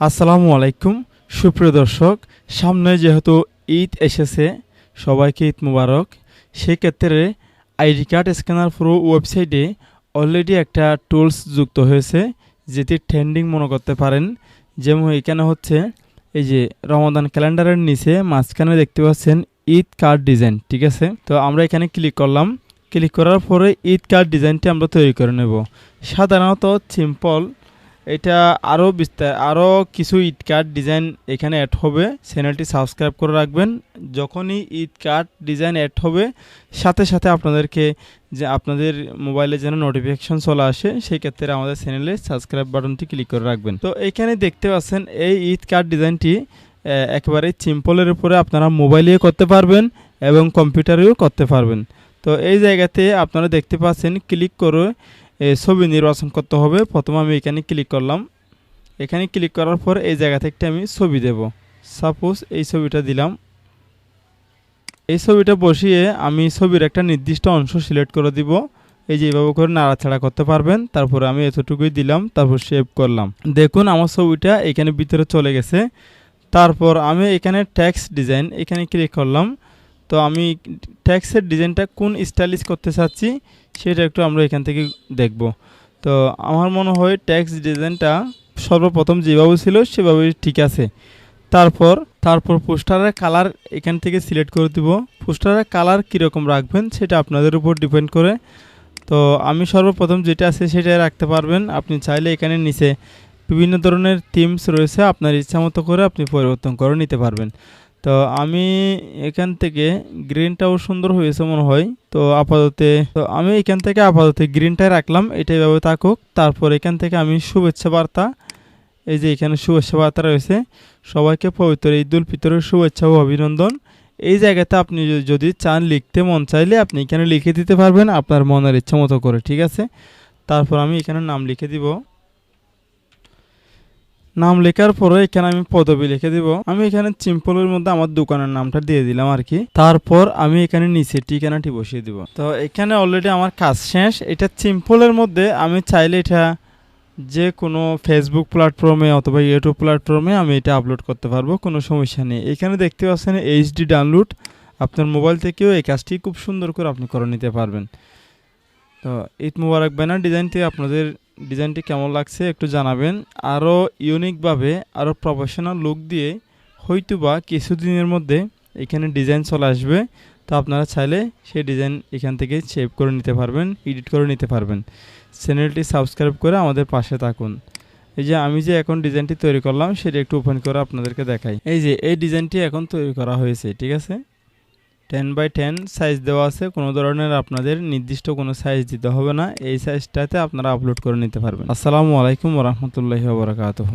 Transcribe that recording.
আসসালামু আলাইকুম সুপ্রিয় দর্শক, সামনে যেহেতু ঈদ এসেছে, সবাইকে ঈদ মুবারক। সেক্ষেত্রে আইডি কার্ড স্ক্যানার প্রো ওয়েবসাইটে অলরেডি একটা টুলস যুক্ত হয়েছে, যেটি ট্রেন্ডিং মনে করতে পারেন। যেমন এখানে হচ্ছে এই যে রমাদান ক্যালেন্ডারের নিচে মাঝখানে দেখতে পাচ্ছেন ঈদ কার্ড ডিজাইন, ঠিক আছে। তো আমরা এখানে ক্লিক করলাম। ক্লিক করার পরে ঈদ কার্ড ডিজাইনটি আমরা তৈরি করে নেব। সাধারণত সিম্পল, এটা আরও কিছু ঈদ কার্ড ডিজাইন এখানে অ্যাড হবে। চ্যানেলটি সাবস্ক্রাইব করে রাখবেন। যখনই ঈদ কার্ড ডিজাইন অ্যাড হবে, সাথে সাথে আপনাদেরকে যে আপনাদের মোবাইলে যেন নোটিফিকেশন চলে আসে, সেই ক্ষেত্রে আমাদের চ্যানেলে সাবস্ক্রাইব বাটনটি ক্লিক করে রাখবেন। তো এখানে দেখতে পাচ্ছেন এই ঈদ কার্ড ডিজাইনটি একেবারে সিম্পলের উপরে আপনারা মোবাইলেও করতে পারবেন এবং কম্পিউটারেও করতে পারবেন। তো এই জায়গাতে আপনারা দেখতে পাচ্ছেন ক্লিক করে ছবি নির্বাচন করতে হবে। প্রথমে আমি এখানে ক্লিক করলাম। এখানে ক্লিক করার পর এই জায়গা থেকে আমি ছবি দেব। সাপোজ এই ছবিটা দিলাম। এই ছবিটা বসিয়ে আমি ছবির একটা নির্দিষ্ট অংশ সিলেক্ট করে দিব। এই যে এইভাবে করে নাড়াচাড়া করতে পারবেন। তারপরে আমি এতটুকুই দিলাম, তারপর সেভ করলাম। দেখুন আমার ছবিটা এখানে ভিতরে চলে গেছে। তারপর আমি এখানে টেক্সট ডিজাইন এখানে ক্লিক করলাম। তো আমি টেক্সটের ডিজাইনটা কোন স্টাইলিশ করতে চাচ্ছি সেটা একটু আমরা এখান থেকে দেখব। তো আমার মনে হয় টেক্সট ডিজাইনটা সর্বপ্রথম যেভাবে ছিল সেভাবেই ঠিক আছে। তারপর পোস্টারের কালার এখান থেকে সিলেক্ট করে দিব। পোস্টারের কালার কীরকম রাখবেন সেটা আপনাদের উপর ডিপেন্ড করে। তো আমি সর্বপ্রথম যেটা আছে সেটাই রাখতে পারবেন। আপনি চাইলে এখানে নিচে বিভিন্ন ধরনের থিমস রয়েছে, আপনার ইচ্ছা মতো করে আপনি পরিবর্তন করে নিতে পারবেন। তো আমি এখান থেকে গ্রিনটাও সুন্দর হয়েছে মনে হয়। তো আমি এখান থেকে আপাতত গ্রিনটাই রাখলাম, এটাই ভাবে থাকুক। তারপর এখান থেকে আমি শুভেচ্ছা বার্তা, এই যে এখানে শুভেচ্ছা বার্তা রয়েছে, সবাইকে পবিত্র ঈদ উল ফিতরের শুভেচ্ছা ও অভিনন্দন। এই জায়গাতে আপনি যদি চান লিখতে মন চাইলে আপনি এখানে লিখে দিতে পারবেন আপনার মনের ইচ্ছা মতো করে, ঠিক আছে। তারপর আমি এখানে নাম লিখে দিব। নাম লেখার পরে এখানে আমি পদবি লিখে দিব। আমি এখানে সিম্পলের মধ্যে আমার দোকানের নামটা দিয়ে দিলাম আর কি। তারপর আমি এখানে নিচে ঠিকানাটি বসিয়ে দিব। তো এখানে অলরেডি আমার কাজ শেষ। এটা সিম্পলের মধ্যে আমি চাইলে এটা যে কোনো ফেসবুক প্ল্যাটফর্মে অথবা ইউটিউব প্ল্যাটফর্মে আমি এটা আপলোড করতে পারবো, কোনো সমস্যা নেই। এখানে দেখতে পাচ্ছেন এইচডি ডাউনলোড, আপনার মোবাইল থেকেও এই কাজটি খুব সুন্দর করে আপনি করে নিতে পারবেন। তো ঈদ মুবারক ব্যানার ডিজাইনটি আপনাদের ডিজাইনটি কেমন লাগছে একটু জানাবেন। আরও ইউনিকভাবে আরও প্রফেশনাল লুক দিয়ে হয়তোবা কিছুদিনের মধ্যে এখানে ডিজাইন চলে আসবে। তো আপনারা চাইলে সেই ডিজাইন এখান থেকে সেভ করে নিতে পারবেন, এডিট করে নিতে পারবেন। চ্যানেলটি সাবস্ক্রাইব করে আমাদের পাশে থাকুন। এই যে আমি যে এখন ডিজাইনটি তৈরি করলাম সেটা একটু ওপেন করে আপনাদেরকে দেখাই। এই যে এই ডিজাইনটি এখন তৈরি করা হয়েছে, ঠিক আছে। 10x10 সাইজ দেওয়া আছে, কোনো ধরনের আপনাদের নির্দিষ্ট কোনো সাইজ দিতে হবে না। এই সাইজটাতে আপনারা আপলোড করে নিতে পারবেন। আসসালামু আলাইকুম ওয়া রাহমাতুল্লাহি ওয়া বারাকাতুহু।